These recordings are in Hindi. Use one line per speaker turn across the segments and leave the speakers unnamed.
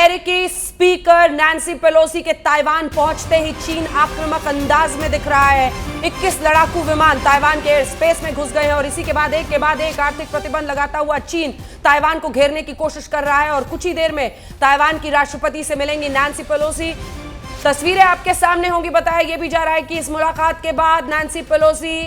अमेरिकी स्पीकर नैन्सी पेलोसी के ताइवान पहुंचते ही चीन आक्रामक अंदाज में दिख रहा है। 21 लड़ाकू विमान ताइवान के एयर स्पेस में घुस गए हैं और इसी के बाद एक आर्थिक प्रतिबंध लगाता हुआ चीन ताइवान को घेरने की कोशिश कर रहा है। और कुछ ही देर में ताइवान की राष्ट्रपति से मिलेंगी नैन्सी पेलोसी। तस्वीरें आपके सामने होंगी। बताया यह भी जा रहा है कि इस मुलाकात के बाद नैन्सी पेलोसी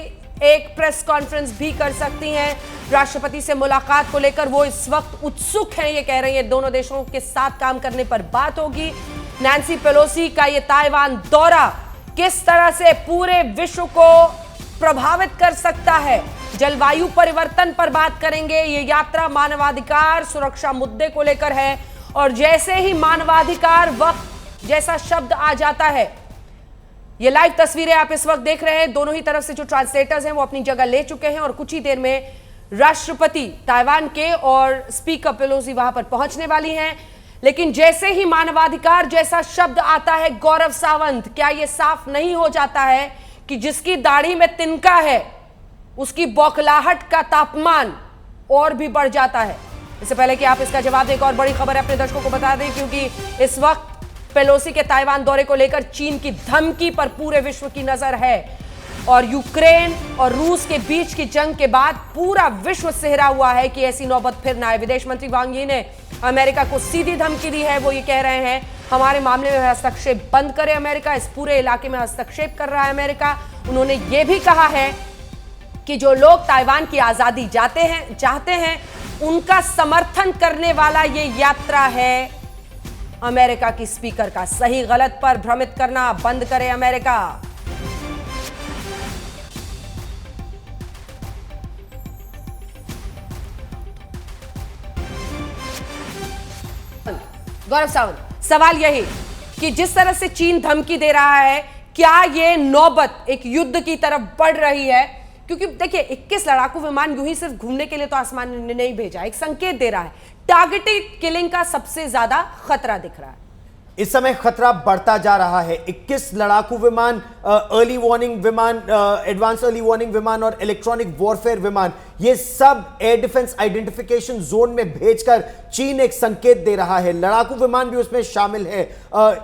एक प्रेस कॉन्फ्रेंस भी कर सकती हैं। राष्ट्रपति से मुलाकात को लेकर वो इस वक्त उत्सुक हैं। ये कह रही है दोनों देशों के साथ काम करने पर बात होगी। नैन्सी पेलोसी का ये ताइवान दौरा किस तरह से पूरे विश्व को प्रभावित कर सकता है, जलवायु परिवर्तन पर बात करेंगे। ये यात्रा मानवाधिकार सुरक्षा मुद्दे को लेकर है और जैसे ही मानवाधिकार वक्त जैसा शब्द आ जाता है, ये लाइव तस्वीरें आप इस वक्त देख रहे हैं। दोनों ही तरफ से जो ट्रांसलेटर्स हैं वो अपनी जगह ले चुके हैं और कुछ ही देर में राष्ट्रपति ताइवान के और स्पीकर पेलोसी वहां पर पहुंचने वाली हैं। लेकिन जैसे ही मानवाधिकार जैसा शब्द आता है, गौरव सावंत, क्या यह साफ नहीं हो जाता है कि जिसकी दाढ़ी में तिनका है उसकी बौखलाहट का तापमान और भी बढ़ जाता है? इससे पहले कि आप इसका जवाब दें, एक और बड़ी खबर अपने दर्शकों को बता दें, क्योंकि इस वक्त पेलोसी के ताइवान दौरे को लेकर चीन की धमकी पर पूरे विश्व की नजर है और यूक्रेन और रूस के बीच की जंग के बाद पूरा विश्व सिहरा हुआ है कि ऐसी नौबत फिर ना आए। विदेश मंत्री वांग यी ने अमेरिका को सीधी धमकी दी है। वो ये कह रहे हैं हमारे मामले में हस्तक्षेप बंद करे अमेरिका, इस पूरे इलाके में हस्तक्षेप कर रहा है अमेरिका। उन्होंने ये भी कहा है कि जो लोग ताइवान की आजादी चाहते हैं उनका समर्थन करने वाला ये यात्रा है अमेरिका की स्पीकर का। सही गलत पर भ्रमित करना बंद करे अमेरिका। गौरव सावंत, सवाल यही कि जिस तरह से चीन धमकी दे रहा है, क्या यह नौबत एक युद्ध की तरफ बढ़ रही है? क्योंकि देखिए 21 लड़ाकू विमान यूं ही सिर्फ घूमने के लिए तो आसमान ने नहीं भेजा, एक संकेत दे रहा है। टारगेटेड किलिंग का सबसे ज्यादा खतरा दिख रहा है।
इस समय खतरा बढ़ता जा रहा है। 21 लड़ाकू विमान, अर्ली वार्निंग विमान, एडवांस अर्ली वार्निंग विमान और इलेक्ट्रॉनिक वॉरफेयर विमान, ये सब एयर डिफेंस आइडेंटिफिकेशन जोन में भेजकर चीन एक संकेत दे रहा है। लड़ाकू विमान भी उसमें शामिल है।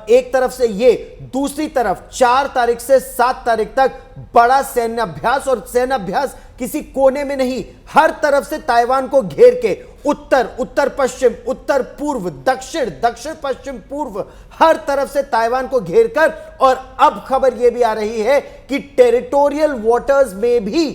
एक तरफ से ये, दूसरी तरफ 4 तारीख से 7 तारीख तक बड़ा सैन्य अभ्यास, और सैन्य अभ्यास किसी कोने में नहीं, हर तरफ से ताइवान को घेर के उत्तर, उत्तर पश्चिम, उत्तर पूर्व, दक्षिण, दक्षिण पश्चिम पूर्व, हर तरफ से ताइवान को घेरकर। और अब खबर यह भी आ रही है कि टेरिटोरियल वाटर्स में भी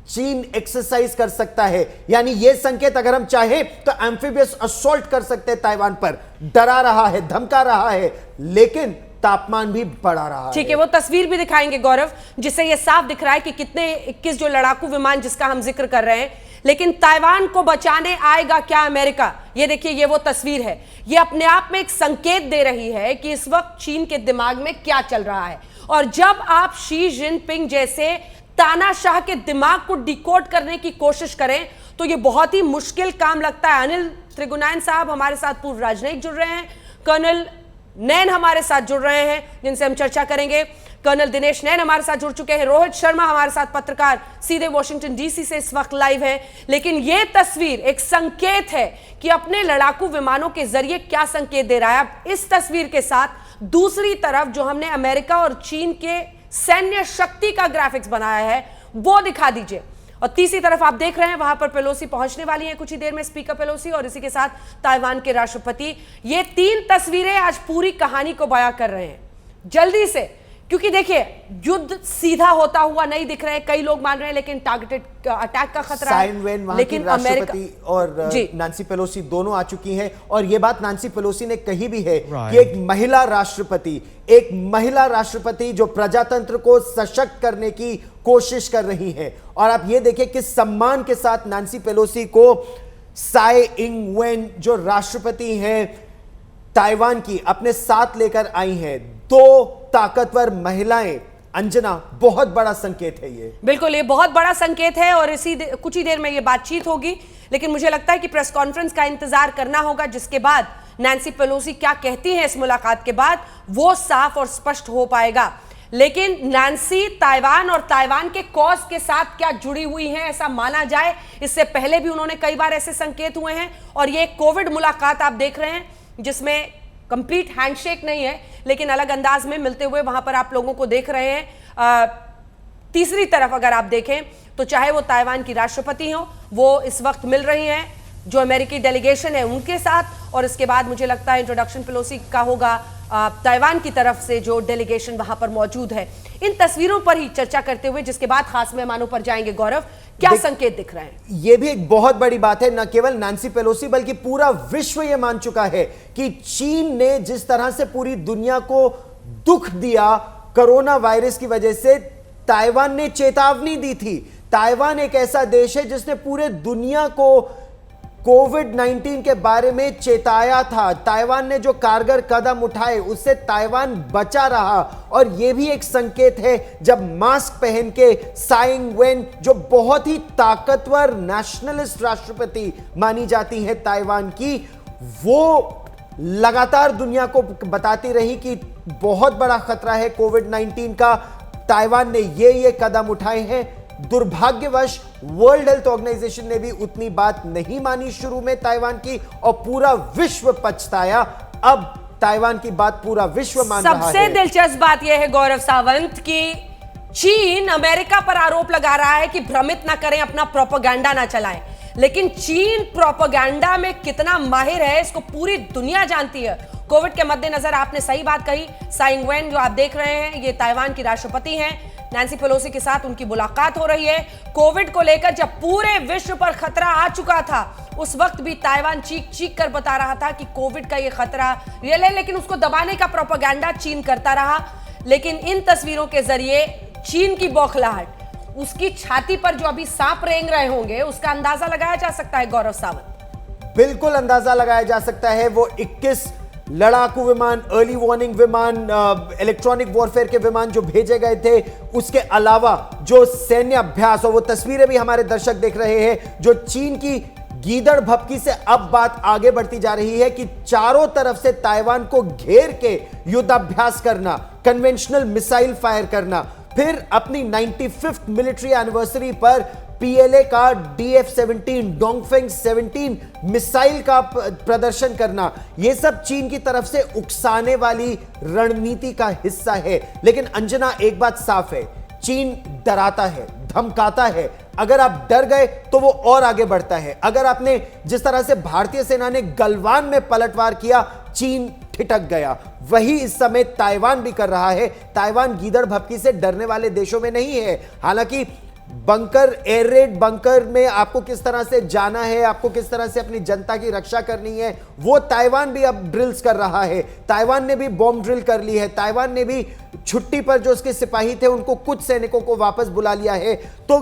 चीन एक्सरसाइज कर सकता है। यानी यह संकेत अगर हम चाहें तो एम्फीबियस असॉल्ट कर सकते हैं ताइवान पर। डरा रहा है, धमका रहा है, लेकिन तापमान भी बढ़ा रहा है।
ठीक है, वो तस्वीर भी दिखाएंगे गौरव, जिससे यह साफ दिख रहा है कि कितने 21 जो लड़ाकू विमान जिसका हम जिक्र कर रहे हैं। लेकिन ताइवान को बचाने आएगा क्या अमेरिका? ये देखिए, ये वो तस्वीर है। ये अपने आप में एक संकेत दे रही है कि इस वक्त चीन के दिमाग में क्या चल रहा है। और जब आप शी जिनपिंग जैसे तानाशाह के दिमाग को डिकोड करने की कोशिश करें तो ये बहुत ही मुश्किल काम लगता है। अनिल त्रिगुनायन साहब हमारे साथ पूर्व राजनयिक जुड़ रहे हैं, कर्नल नैन हमारे साथ जुड़ रहे हैं जिनसे हम चर्चा करेंगे, कर्नल दिनेश नैन हमारे साथ जुड़ चुके हैं, रोहित शर्मा हमारे साथ पत्रकार सीधे वॉशिंगटन डीसी से इस वक्त लाइव हैं। लेकिन यह तस्वीर एक संकेत है कि अपने लड़ाकू विमानों के जरिए क्या संकेत दे रहा है। अब इस तस्वीर के साथ दूसरी तरफ जो हमने अमेरिका और चीन के सैन्य शक्ति का ग्राफिक्स बनाया है वो दिखा दीजिए। और तीसरी तरफ आप देख रहे हैं वहां पर पेलोसी पहुंचने वाली हैं कुछ ही देर में, स्पीकर पेलोसी और इसी के साथ ताइवान के राष्ट्रपति। ये 3 तस्वीरें आज पूरी कहानी को बयां कर रहे हैं जल्दी से, क्योंकि देखिए युद्ध सीधा होता हुआ नहीं दिख रहे हैं, कई लोग मान रहे हैं, लेकिन टारगेटेड अटैक का खतरा है। लेकिन
राष्ट्रपति और नैन्सी पेलोसी दोनों आ चुकी हैं और यह बात नैन्सी पेलोसी ने कही भी है कि एक महिला राष्ट्रपति जो प्रजातंत्र को सशक्त करने की कोशिश कर रही है। और आप ये देखिए किस सम्मान के साथ नैन्सी पेलोसी को साई इंग वेन जो राष्ट्रपति हैं ताइवान की अपने साथ लेकर आई हैं। 2 ताकतवर महिलाएं। अंजना, बहुत बड़ा संकेत है ये।
बिल्कुल, ये बहुत बड़ा संकेत है और कुछ ही देर में ये बातचीत होगी। लेकिन मुझे लगता है कि प्रेस कॉन्फ्रेंस का इंतजार करना होगा, जिसके बाद नैन्सी पेलोसी क्या कहती हैं इस मुलाकात के बाद वो साफ और स्पष्ट हो पाएगा। लेकिन नैन्सी ताइवान और ताइवान के कॉज के साथ क्या जुड़ी हुई हैं ऐसा माना जाए। इससे पहले भी उन्होंने कई बार ऐसे संकेत हुए हैं और ये कोविड मुलाकात आप देख रहे हैं जिसमें कंप्लीट हैंडशेक नहीं है, लेकिन अलग अंदाज में मिलते हुए वहां पर आप लोगों को देख रहे हैं। तीसरी तरफ अगर आप देखें तो चाहे वो ताइवान की राष्ट्रपति हो, वो इस वक्त मिल रही हैं जो अमेरिकी डेलीगेशन है उनके साथ, और इसके बाद मुझे लगता है इंट्रोडक्शन पेलोसी का होगा ताइवान की तरफ से जो डेलीगेशन वहां पर मौजूद है। इन तस्वीरों पर ही चर्चा करते हुए जिसके बाद खास मेहमानों पर जाएंगे गौरव, क्या संकेत दिख रहे हैं?
यह भी एक बहुत बड़ी बात है, न केवल नैन्सी पेलोसी बल्कि पूरा विश्व यह मान चुका है कि चीन ने जिस तरह से पूरी दुनिया को दुख दिया कोरोना वायरस की वजह से, ताइवान ने चेतावनी दी थी। ताइवान एक ऐसा देश है जिसने पूरे दुनिया को कोविड-19 के बारे में चेताया था। ताइवान ने जो कारगर कदम उठाए उससे ताइवान बचा रहा, और यह भी एक संकेत है जब मास्क पहन के साई इंग-वेन, जो बहुत ही ताकतवर नेशनलिस्ट राष्ट्रपति मानी जाती है ताइवान की, वो लगातार दुनिया को बताती रही कि बहुत बड़ा खतरा है कोविड-19 का। ताइवान ने ये कदम उठाए हैं। दुर्भाग्यवश वर्ल्ड हेल्थ ऑर्गेनाइजेशन ने भी उतनी बात नहीं मानी शुरू में ताइवान की, और पूरा विश्व पछताया। अब ताइवान की बात पूरा विश्व मान रहा है।
सबसे दिलचस्प बात यह है गौरव सावंत की चीन अमेरिका पर आरोप लगा रहा है कि भ्रमित ना करें, अपना प्रोपेगेंडा ना चलाएं, लेकिन चीन प्रोपेगेंडा में कितना माहिर है इसको पूरी दुनिया जानती है। कोविड के मद्देनजर आपने सही बात कही, साई इंग-वेन जो आप देख रहे हैं ये ताइवान की राष्ट्रपति हैं, नैन्सी पेलोसी के साथ उनकी मुलाकात हो रही है। कोविड को लेकर जब पूरे विश्व पर खतरा आ चुका था उस वक्त भी ताइवान चीख चीख कर बता रहा था कि कोविड का ये खतरा रियल है, लेकिन उसको दबाने का प्रोपेगेंडा चीन करता रहा। लेकिन इन तस्वीरों के जरिए चीन की बौखलाहट, उसकी छाती पर जो अभी सांप रेंग रहे होंगे, उसका अंदाजा लगाया जा सकता है गौरव सावंत।
बिल्कुल अंदाजा लगाया जा सकता है। वो 21 लड़ाकू विमान, अर्ली वार्निंग विमान, इलेक्ट्रॉनिक वॉरफेयर के विमान जो भेजे गए थे, उसके अलावा जो सैन्य अभ्यास, और वो तस्वीरें भी हमारे दर्शक देख रहे हैं, जो चीन की गीदड़ भपकी से अब बात आगे बढ़ती जा रही है कि चारों तरफ से ताइवान को घेर के युद्धाभ्यास करना, कन्वेंशनल मिसाइल फायर करना, फिर अपनी 95th मिलिट्री एनिवर्सरी पर पीएलए का DF-17 डोंगफेंग 17 मिसाइल का प्रदर्शन करना, यह सब चीन की तरफ से उकसाने वाली रणनीति का हिस्सा है। लेकिन अंजना, एक बात साफ है, चीन डराता है, धमकाता है। अगर आप डर गए तो वो और आगे बढ़ता है। अगर आपने जिस तरह से भारतीय सेना ने गलवान में पलटवार किया, चीन ठिठक गया। वही इस समय ताइवान भी कर रहा है। ताइवान गीदड़ भपकी से डरने वाले देशों में नहीं है। हालांकि बंकर, एयर रेड बंकर में आपको किस तरह से जाना है, आपको किस तरह से अपनी जनता की रक्षा करनी है, वो ताइवान भी अब ड्रिल्स कर रहा है। ताइवान ने भी बॉम्ब ड्रिल कर ली है। ताइवान ने भी छुट्टी पर जो उसके सिपाही थे उनको, कुछ सैनिकों को वापस बुला लिया है। तो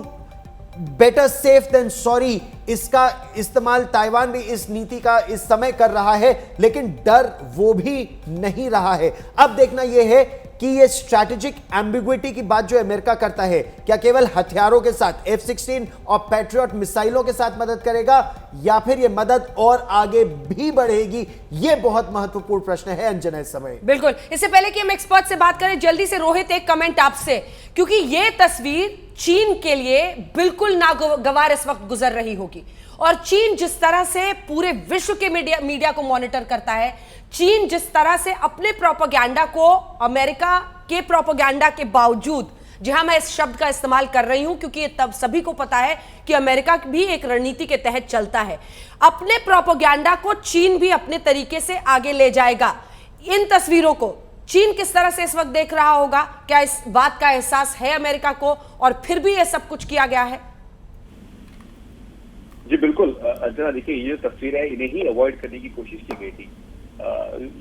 बेटर सेफ देन सॉरी, इसका इस्तेमाल ताइवान भी इस नीति का इस समय कर रहा है, लेकिन डर वो भी नहीं रहा है। अब देखना यह है कि ये स्ट्रैटेजिक एम्बिग्विटी की बात जो अमेरिका करता है, क्या केवल हथियारों के साथ, F-16 और पैट्रियट मिसाइलों के साथ मदद करेगा, या फिर ये मदद और आगे भी बढ़ेगी? ये बहुत महत्वपूर्ण प्रश्न है अंजना इस समय।
बिल्कुल। इससे पहले कि हम एक्सपर्ट से बात करें, जल्दी से रोहित एक कमेंट आपसे, क्योंकि ये तस्वीर चीन के लिए बिल्कुल नागवार इस वक्त गुजर रही होगी, और चीन जिस तरह से पूरे विश्व के मीडिया को मॉनिटर करता है, चीन जिस तरह से अपने प्रोपेगेंडा को अमेरिका के प्रोपेगेंडा के बावजूद, जहां मैं इस शब्द का इस्तेमाल कर रही हूं क्योंकि ये तब सभी को पता है कि अमेरिका भी एक रणनीति के तहत चलता है, अपने प्रोपेगेंडा को चीन भी अपने तरीके से आगे ले जाएगा। इन तस्वीरों को चीन किस तरह से इस वक्त देख रहा होगा? क्या इस बात का एहसास है अमेरिका को, और फिर भी यह सब कुछ किया गया है?
जी बिल्कुल अंजना, देखिए ये तस्वीर है, इन्हें ही अवॉइड करने की कोशिश की गई थी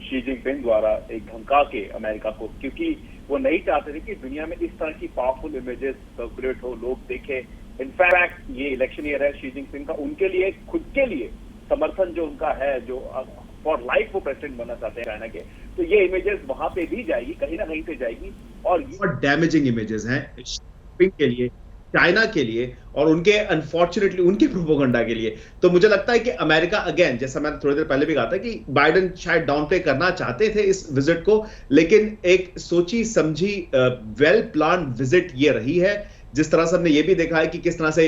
शी जिनपिंग द्वारा, एक धमका के अमेरिका को, क्योंकि वो नहीं चाहते थे कि दुनिया में इस तरह की पावरफुल इमेजेस सर्कुलेट हो, लोग देखें। इनफैक्ट ये इलेक्शन ईयर है शी जिनपिंग का, उनके लिए, खुद के लिए समर्थन जो उनका है, जो फॉर लाइफ वो प्रेसिडेंट बनना चाहते हैं चाइना के, तो ये इमेजेस वहां पे भी जाएगी, कहीं ना कहीं से जाएगी। और
डैमेजिंग इमेजेस हैं के लिए, चाइना के लिए, और उनके अनफॉर्चुनेटली उनके प्रोपेगेंडा के लिए। तो मुझे लगता है कि अमेरिका अगेन, जैसा मैंने थोड़ी देर पहले भी कहा था कि बाइडेन शायद डाउन प्ले करना चाहते थे इस विजिट को, लेकिन एक सोची समझी वेल प्लान विजिट ये रही है जिस तरह से हमने ये भी देखा है कि किस तरह से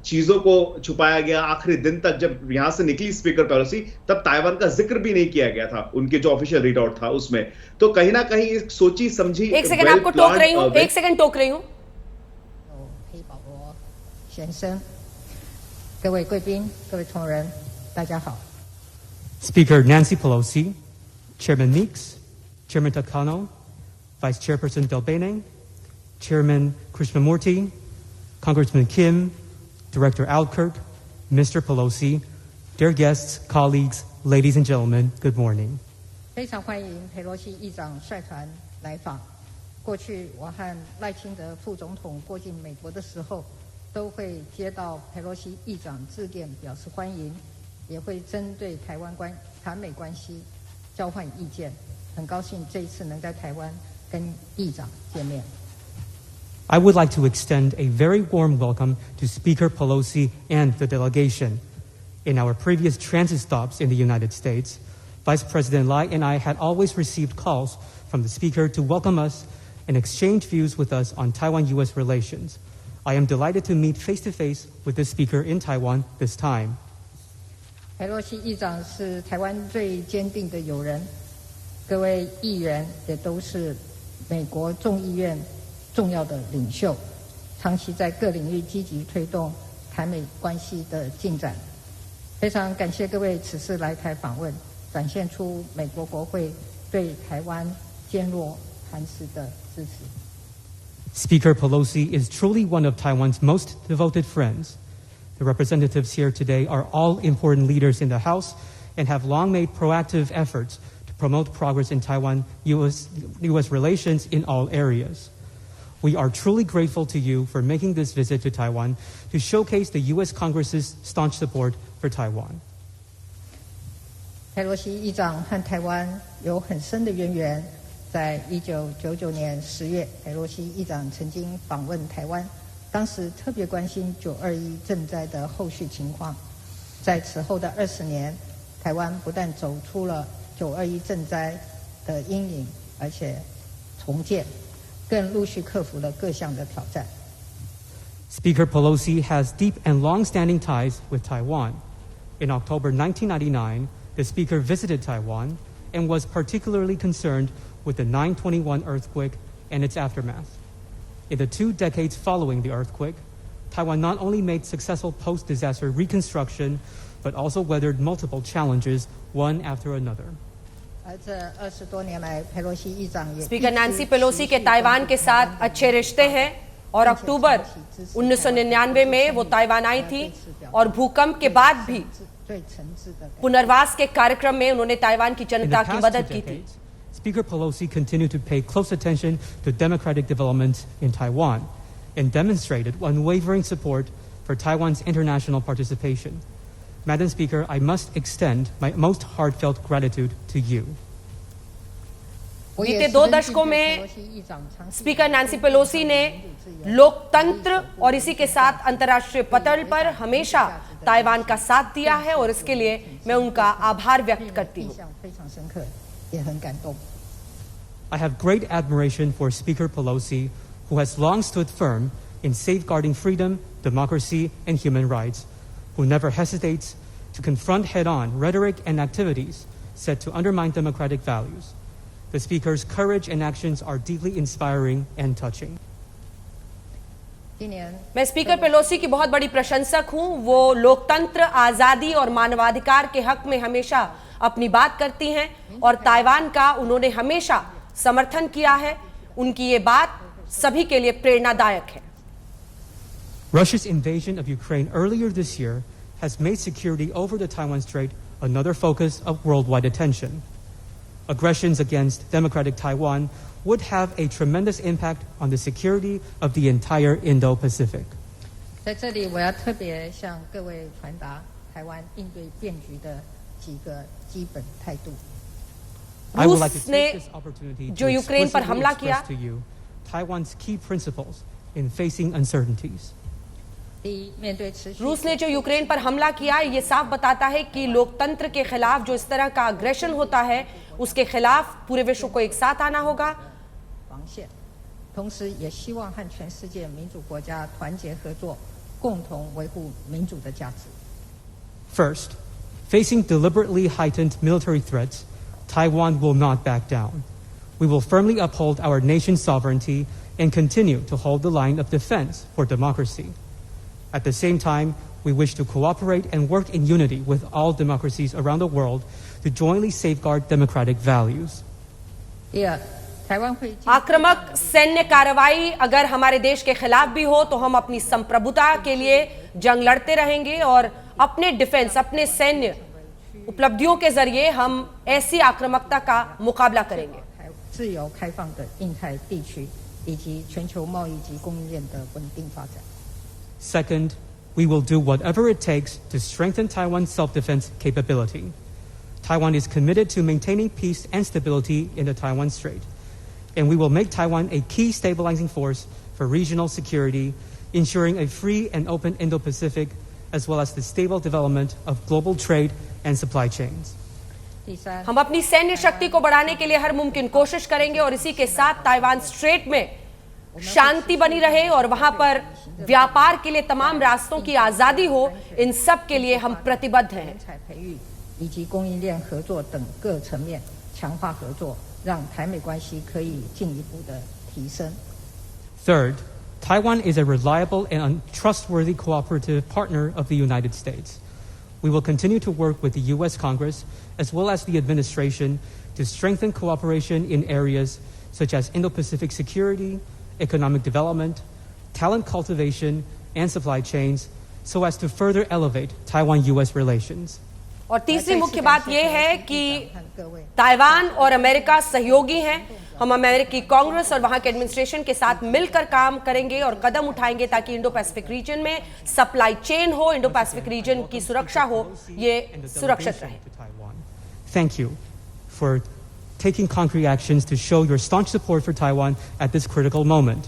चीजों को छुपाया गया, आखिरी दिन तक जब यहां से निकली स्पीकर पेलोसी तब ताइवान का जिक्र भी नहीं किया गया था उनके जो ऑफिशियल रीडआउट था उसमें। तो कहीं ना कहीं एक सोची समझी,
एक सेकंड आपको टोक रही हूँ, एक सेकंड टोक रही हूँ।
黑保罗先生，各位贵宾，各位同仁，大家好。
Speaker Nancy Pelosi, Chairman Meeks, Chairman Takano, Vice Chairperson Delbene, Chairman Krishnamurti, Congressman Kim, Director Alkirk, Mr. Pelosi, dear guests, colleagues, ladies and gentlemen, good morning.
非常欢迎佩洛西议长率团来访。过去我和赖清德副总统过境美国的时候，都会接到佩洛西议长致电表示欢迎，也会针对台美关系交换意见。很高兴这一次能在台湾跟议长见面。
I would like to extend a very warm welcome to Speaker Pelosi and the delegation. In our previous transit stops in the United States, Vice President Lai and I had always received calls from the Speaker to welcome us and exchange views with us on Taiwan-U.S. relations. I am delighted to meet face-to-face with the Speaker in Taiwan this time.
佩洛西议长是台湾最坚定的友人，各位议员也都是美国众议院重要的领袖，长期在各领域积极推动台美关系的进展。非常感谢各位此次来台访问，展现出美国国会对台湾坚若磐石的支持。
Speaker Pelosi is truly one of Taiwan's most devoted friends. The representatives here today are all important leaders in the House and have long made proactive efforts to promote progress in Taiwan-U.S. relations in all areas. We are truly grateful to you for making this visit to Taiwan to showcase the U.S. Congress's staunch support for Taiwan.
佩洛西议长和台湾有很深的渊源。在1999年10月，佩洛西议长曾经访问台湾，当时特别关心921震灾的后续情况。在此后的20年，台湾不但走出了921震灾的阴影，而且重建，更陆续克服了各项的挑战。
Speaker Pelosi has deep and long-standing ties with Taiwan. In October 1999, the Speaker visited Taiwan and was particularly concerned with the 9/21 earthquake and its aftermath. In the 2 decades following the earthquake, Taiwan not only made successful post-disaster reconstruction, but also weathered multiple challenges, one after another.
而这20多年来，佩洛西议长也
speaker Nancy Pelosi के ताइवान के साथ अच्छे रिश्ते हैं और अक्टूबर 1999 में वो ताइवान आई थी और भूकंप के बाद भी
最诚挚的。
पुनर्वास के कार्यक्रम में उन्होंने ताइवान की
In the
जनता की
past
मदद
2
की थी।
decades, Speaker Pelosi continued to pay close attention to democratic developments in Taiwan and demonstrated unwavering support for Taiwan's international participation. Madam Speaker, I must extend my most heartfelt gratitude to you.
बीते 2 दशकों में स्पीकर नैन्सी पेलोसी ने लोकतंत्र और इसी के साथ अंतर्राष्ट्रीय पटल पर हमेशा ताइवान का साथ दिया है और इसके लिए मैं उनका आभार व्यक्त करती हूँ।
非常深刻，也很感动。
I have great admiration for Speaker Pelosi, who has long stood firm in safeguarding freedom, democracy, and human rights, who never hesitates to confront head-on rhetoric and activities set to undermine democratic values. The Speaker's courage and actions are deeply inspiring and touching.
今年
मैं स्पीकर पेलोसी की बहुत बड़ी प्रशंसक हूं। वो लोकतंत्र, आजादी और मानवाधिकार के हक में हमेशा अपनी बात करती हैं और ताइवान का उन्होंने हमेशा समर्थन किया है। उनकी ये बात सभी के लिए प्रेरणादायक है।
Russia's invasion of Ukraine earlier this year has made security over the Taiwan Strait another focus of worldwide attention. Aggressions against democratic Taiwan would have a tremendous impact on the security of the entire Indo-Pacific.
在这里，我要特别向各位传达台湾应对变局的几个基本态度。
I would like to
रूस ने
take this opportunity
जो
to
यूक्रेन पर
explicitly
हमला
express
किया,
to you Taiwan's key principles in facing uncertainties.
第一，面对持续
रूस ने जो यूक्रेन पर हमला किया, ये साफ बताता है कि लोकतंत्र के खिलाफ जो इस तरह का अग्रेशन होता है, उसके खिलाफ पूरे विश्व को एक साथ आना होगा।
防线，同时也希望和全世界民主国家团结合作，共同维护民主的价值。
First, facing deliberately heightened military threats, Taiwan will not back down. We will firmly uphold our nation's sovereignty and continue to hold the line of defense for democracy. At the same time, we wish to cooperate and work in unity with all democracies around the world to jointly safeguard democratic values.
第二，台湾会
आक्रामक सैन्य कार्रवाई अगर हमारे देश के खिलाफ भी हो तो हम अपनी संप्रभुता के लिए जंग लड़ते रहेंगे और अपने डिफेंस, अपने सैन्य उपलब्धियों के जरिए हम ऐसी आक्रामकता का मुकाबला करेंगे।
自由开放的印太地区以及全球贸易及供应链的稳定发展。
Second, we will do whatever it takes to strengthen Taiwan's self-defense capability. Taiwan is committed to maintaining peace and stability in the Taiwan Strait, and we will make Taiwan a key stabilizing force for regional security, ensuring a free and open Indo-Pacific, as well as the stable development of global trade and supply chains.
第三，
हम अपनी सैन्य शक्ति को बढ़ाने के लिए हर मुमकिन कोशिश करेंगे और इसी के साथ ताइवान स्ट्रेट में शांति बनी रहे और वहां पर व्यापार के लिए तमाम रास्तों की आजादी हो, इन सब के लिए हम प्रतिबद्ध हैं।
人才培育以及供应链合作等各层面强化合作，让台美关系可以进一步的提升。
Third, Taiwan is a reliable and trustworthy cooperative partner of the United States. We will continue to work with the U.S. Congress as well as the administration to strengthen cooperation in areas such as Indo-Pacific security, economic development, talent cultivation, and supply chains so as to further elevate Taiwan-U.S. relations.
और तीसरी मुख्य बात यह है कि ताइवान और अमेरिका सहयोगी हैं। हम अमेरिकी कांग्रेस और वहां के एडमिनिस्ट्रेशन के साथ मिलकर काम करेंगे और कदम उठाएंगे ताकि इंडो पैसिफिक रीजन में सप्लाई चेन हो, इंडो पैसिफिक रीजन की सुरक्षा हो, ये सुरक्षित रहे।
Thank you for taking concrete actions to show your staunch support for Taiwan at this critical moment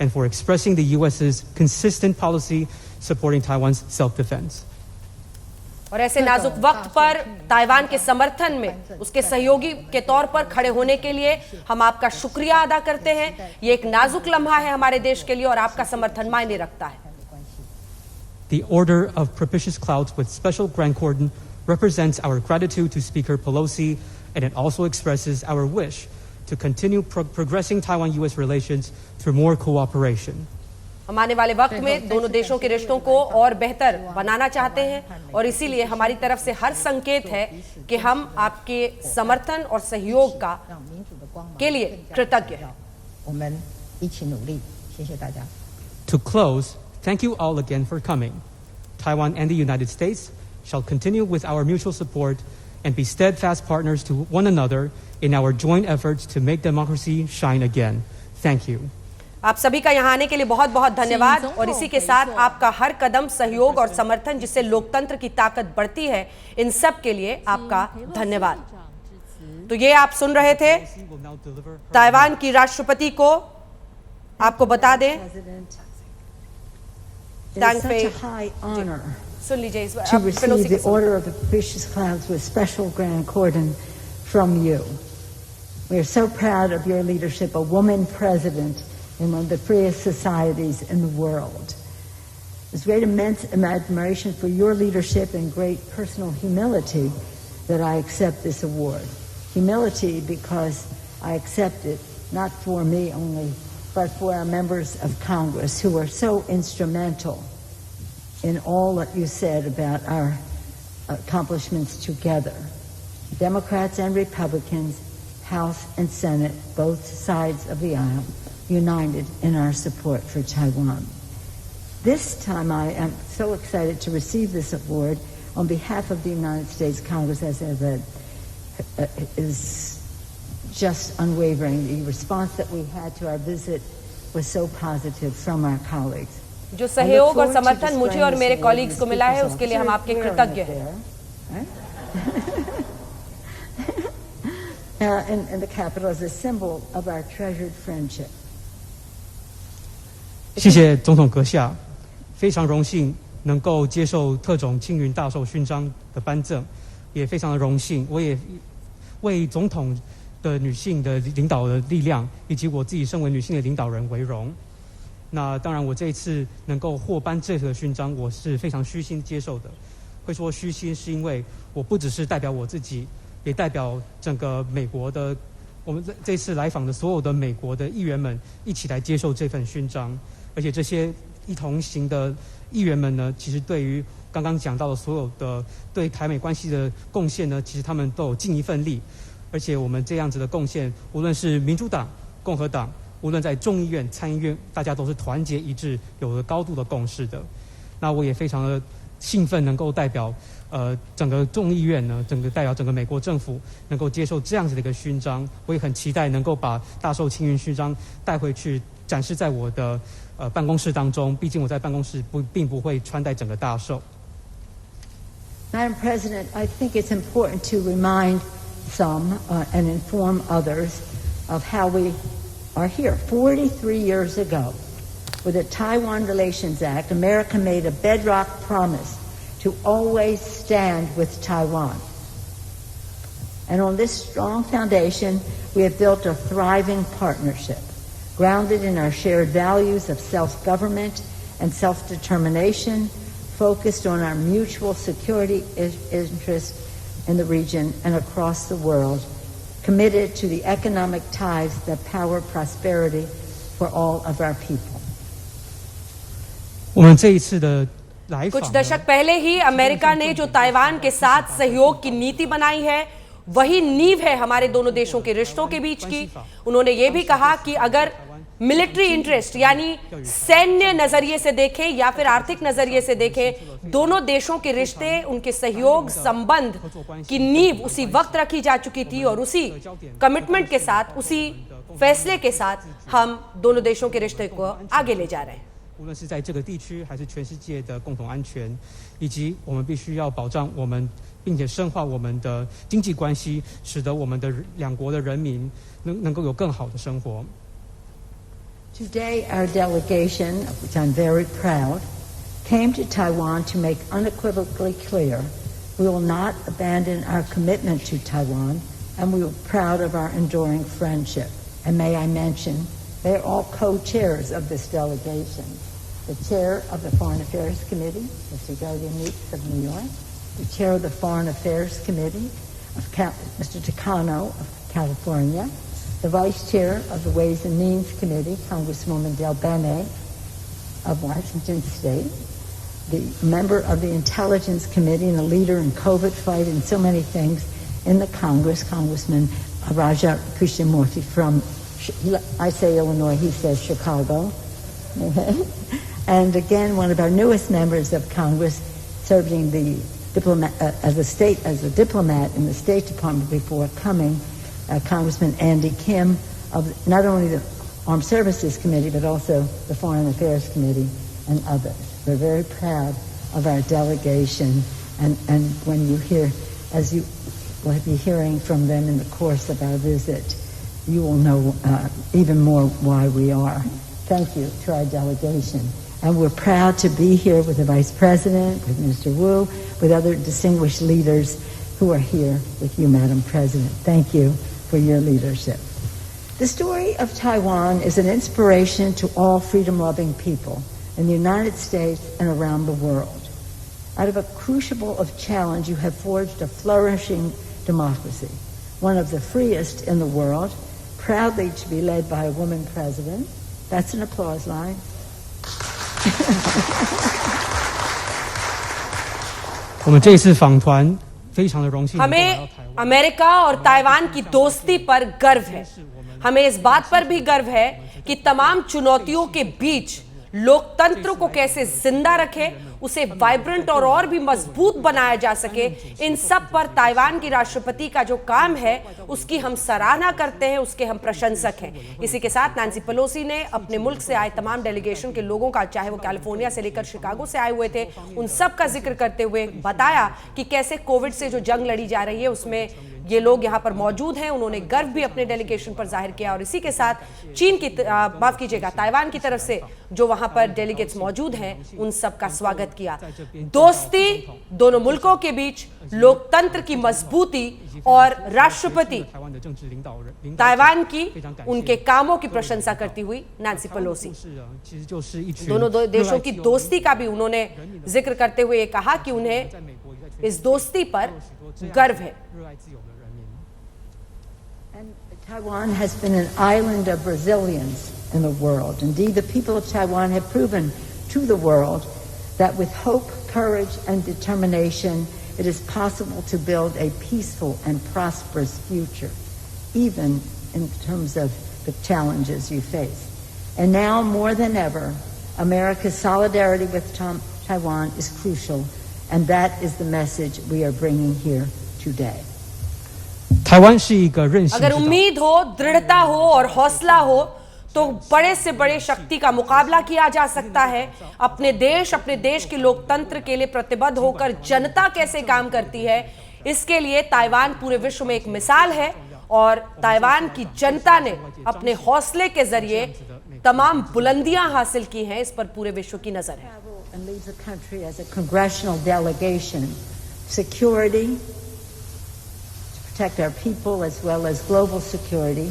and for expressing the U.S.'s consistent policy supporting Taiwan's self-defense.
और ऐसे नाजुक वक्त पर ताइवान के समर्थन में उसके सहयोगी के तौर पर खड़े होने के लिए हम आपका शुक्रिया अदा करते हैं। ये एक नाजुक लम्हा है हमारे देश के लिए और आपका समर्थन मायने रखता है।
The Order of Propitious Clouds with Special Grand Cordon represents our gratitude to Speaker Pelosi, and it also expresses our wish to continue progressing Taiwan-U.S. relations through more cooperation.
हम आने वाले वक्त में दोनों देशों के रिश्तों को और बेहतर बनाना चाहते हैं और इसीलिए हमारी तरफ से हर संकेत है कि हम आपके समर्थन और सहयोग का के लिए कृतज्ञ हैं।
我们一起努力，谢谢大家。
To close, thank you all again for coming. Taiwan and the United States shall continue with our mutual support and be steadfast partners to one another in our joint efforts to make democracy shine again. Thank you.
आप सभी का यहाँ आने के लिए बहुत बहुत धन्यवाद और इसी के साथ आपका हर कदम सहयोग और समर्थन जिससे लोकतंत्र की ताकत बढ़ती है, इन सब के लिए आपका धन्यवाद। तो ये आप सुन रहे थे ताइवान की राष्ट्रपति को। आपको बता दें सुन लीजिए इस
to receive the Order of the Propitious Clouds with Special Grand Cordon from you. We are so proud of your leadership, a woman president in one of the freest societies in the world. There's great immense admiration for your leadership and great personal humility that I accept this award. Humility because I accept it not for me only, but for our members of Congress who are so instrumental in all that you said about our accomplishments together. Democrats and Republicans, House and Senate, both sides of the aisle, united in our support for Taiwan. This time I am so excited to receive this award on behalf of the United States Congress, as I said, is just unwavering. The response that we had to our visit was so positive from our colleagues.
जो सहयोग और समर्थन मुझे और मेरे कॉलीग्स को मिला है उसके लिए हम आपके कृतज्ञ हैं।
And the capital is a symbol of our treasured friendship.
谢谢总统阁下，非常荣幸能够接受特种青云大绶勋章的颁赠，也非常的荣幸，我也为总统的女性的领导的力量，以及我自己身为女性的领导人为荣。那当然，我这一次能够获颁这个勋章，我是非常虚心接受的。会说虚心，是因为我不只是代表我自己，也代表整个美国的。我们这次来访的所有的美国的议员们一起来接受这份勋章，而且这些一同行的议员们呢，其实对于刚刚讲到的所有的对台美关系的贡献呢，其实他们都有尽一份力，而且我们这样子的贡献，无论是民主党、共和党，无论在众议院、参议院，大家都是团结一致，有了高度的共识的。那我也非常的兴奋，能够代表整个众议院呢，代表整个美国政府能够接受这样子的一个勋章。我也很期待能够把大受青云勋章带回去，展示在我的办公室当中。毕竟我在办公室并不会穿戴整个大绶。
Madam President, I think it's important to remind some and inform others of how we are here. 43 years ago, with the Taiwan Relations Act, America made a bedrock promise to always stand with Taiwan. And on this strong foundation, we have built a thriving partnership, grounded in our shared values of self-government and self-determination, focused on our mutual security interests in the region and across the world, committed to the economic ties that power prosperity for all of our people.
我们这一次的来访
कुछ दशक पहले ही अमेरिका ने जो ताइवान के साथ सहयोग की नीति बनाई है, वही नींव है हमारे दोनों देशों के रिश्तों के बीच की। उन्होंने ये भी कहा कि अगर मिलिट्री इंटरेस्ट यानी सैन्य नजरिए से देखें या फिर आर्थिक नजरिए से देखें, दोनों देशों के रिश्ते, उनके सहयोग संबंध की नींव उसी वक्त रखी जा चुकी थी और उसी कमिटमेंट के साथ, उसी फैसले के साथ हम दोनों देशों के रिश्ते को आगे ले जा रहे हैं।
无论是在这个地区还是全世界的共同安全，以及我们必须要保障我们，并且深化我们的经济关系，使得我们的两国的人民能够有更好的生活。
Today, our delegation, of which I'm very proud, came to Taiwan to make unequivocally clear we will not abandon our commitment to Taiwan, and we are proud of our enduring friendship. And may I mention, they're all co-chairs of this delegation. The chair of the Foreign Affairs Committee, Mr. Gardia Meeks of New York, the chair of the Foreign Affairs Committee, Mr. Takano of California, the vice chair of the Ways and Means Committee, Congresswoman Del Bene of Washington State, the member of the Intelligence Committee and a leader in COVID fight and so many things in the Congress, Congressman Raja Krishnamurthy from, I say Illinois, he says Chicago. And again, one of our newest members of Congress, serving the diplomat as a diplomat in the State Department before coming, Congressman Andy Kim of not only the Armed Services Committee but also the Foreign Affairs Committee and others. We're very proud of our delegation, and when you hear, as you will be hearing from them in the course of our visit, you will know even more why we are. Thank you to our delegation. And we're proud to be here with the Vice President, with Mr. Wu, with other distinguished leaders who are here with you, Madam President. Thank you for your leadership. The story of Taiwan is an inspiration to all freedom-loving people in the United States and around the world. Out of a crucible of challenge, you have forged a flourishing democracy, one of the freest in the world, proudly to be led by a woman president. That's an applause line.
我们这次访团非常的荣幸。
हमें अमेरिका और ताइवान की दोस्ती पर गर्व है। हमें इस बात पर भी गर्व है कि तमाम चुनौतियों के बीच लोकतंत्र को कैसे जिंदा रखें, उसे वाइब्रेंट और भी मजबूत बनाया जा सके, इन सब पर ताइवान की राष्ट्रपति का जो काम है उसकी हम सराहना करते हैं, उसके हम प्रशंसक हैं। इसी के साथ नैंसी पेलोसी ने अपने मुल्क से आए तमाम डेलीगेशन के लोगों का, चाहे वो कैलिफोर्निया से लेकर शिकागो से आए हुए थे, उन सब का जिक्र करते हुए बताया कि कैसे कोविड से जो जंग लड़ी जा रही है उसमें ये लोग यहाँ पर मौजूद हैं। उन्होंने गर्व भी अपने डेलीगेशन पर जाहिर किया और इसी के साथ चीन की माफ कीजिएगा ताइवान की तरफ से जो वहां पर डेलीगेट्स मौजूद हैं उन सब का स्वागत किया। दोस्ती दोनों मुल्कों के बीच, लोकतंत्र की मजबूती और राष्ट्रपति ताइवान की उनके कामों की प्रशंसा करती हुई नैंसी पेलोसी। दोनों देशों की दोस्ती का भी उन्होंने जिक्र करते हुए कहा कि उन्हें इस दोस्ती पर गर्व है।
And Taiwan has been an island of resilience in the world. Indeed, the people of Taiwan have proven to the world that with hope, courage, and determination, it is possible to build a peaceful and prosperous future, even in terms of the challenges you face. And now, more than ever, America's solidarity with Taiwan is crucial, and that is the message we are bringing here today.
台湾是一个韧性之
अगर
岛。
उम्मीद हो, दृढ़ता हो और हौसला हो तो बड़े से बड़े शक्ति का मुकाबला किया जा सकता है। अपने देश के लोकतंत्र के लिए प्रतिबद्ध होकर जनता कैसे काम करती है, इसके लिए ताइवान पूरे विश्व में एक मिसाल है और ताइवान की जनता ने अपने हौसले के जरिए तमाम बुलंदियां हासिल की हैं। इस पर पूरे विश्व की नजर है।
And leads the country as a congressional delegation. Security, to protect our people as well as global security.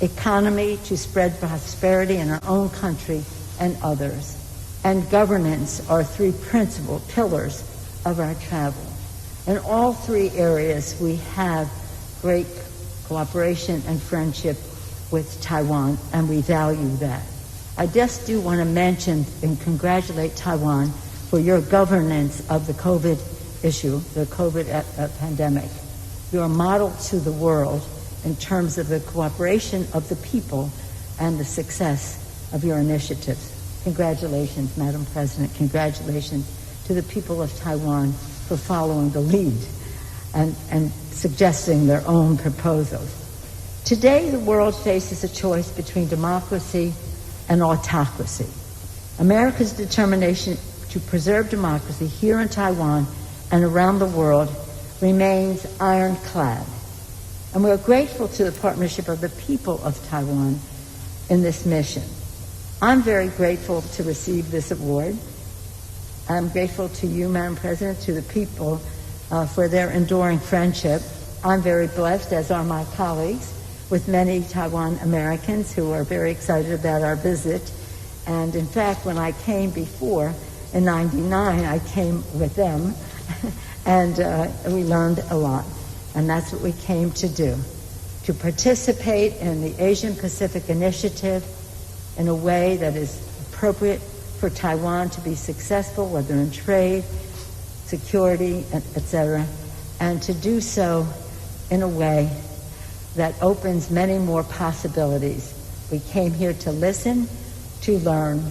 Economy, to spread prosperity in our own country and others. And governance are three principal pillars of our travel. In all three areas, we have great cooperation and friendship with Taiwan, and we value that. I just do want to mention and congratulate Taiwan for your governance of the COVID issue, the COVID pandemic. You are a model to the world in terms of the cooperation of the people and the success of your initiatives. Congratulations, Madam President. Congratulations to the people of Taiwan for following the lead and suggesting their own proposals. Today, the world faces a choice between democracy and autocracy. America's determination to preserve democracy here in Taiwan and around the world remains ironclad. And we are grateful to the partnership of the people of Taiwan in this mission. I'm very grateful to receive this award. I'm grateful to you, Madam President, to the people for their enduring friendship. I'm very blessed, as are my colleagues, with many Taiwan Americans who are very excited about our visit. And in fact, when I came before, in '99, I came with them, and we learned a lot. And that's what we came to do, to participate in the Asian Pacific Initiative in a way that is appropriate for Taiwan to be successful, whether in trade, security, etc., and to do so in a way that opens many more possibilities. We came here to listen, to learn,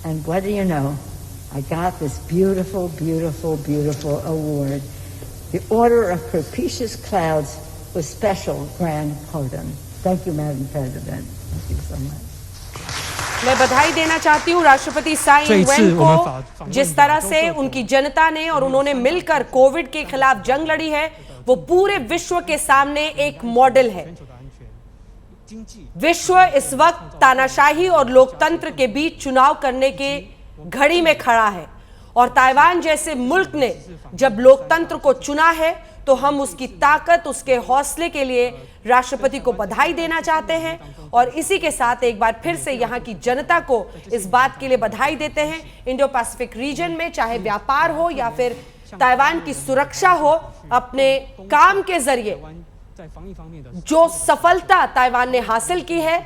and what do you know? I got this beautiful, beautiful, beautiful award. The Order of Propitious Clouds with Special Grand Pardon. Thank you, Madam President. Thank you so much.
मैं बधाई देना चाहती हूँ राष्ट्रपति साई इंग-वेन को, जिस तरह से उनकी जनता ने और उन्होंने मिलकर कोविड के खिलाफ जंग लड़ी है, वो पूरे विश्व के सामने एक मॉडल है। विश्व इस वक्त तानाशाही और लोकतंत्र के बीच चुनाव करने के घड़ी में खड़ा है और ताइवान जैसे मुल्क ने जब लोकतंत्र को चुना है तो हम उसकी ताकत, उसके हौसले के लिए राष्ट्रपति को बधाई देना चाहते हैं और इसी के साथ एक बार फिर से यहां की जनता को इस बात के लिए बधाई देते हैं। इंडो पैसिफिक रीजन में चाहे व्यापार हो या फिर ताइवान की सुरक्षा हो, अपने काम के जरिए जो सफलता ताइवान ने हासिल की है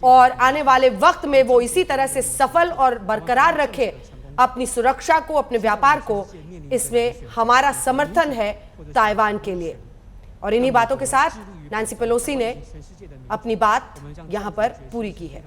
और आने वाले वक्त में वो इसी तरह से सफल और बरकरार रखे अपनी सुरक्षा को, अपने व्यापार को, इसमें हमारा समर्थन है ताइवान के लिए। और इन्हीं बातों के साथ नैंसी पेलोसी ने अपनी बात यहां पर पूरी की है।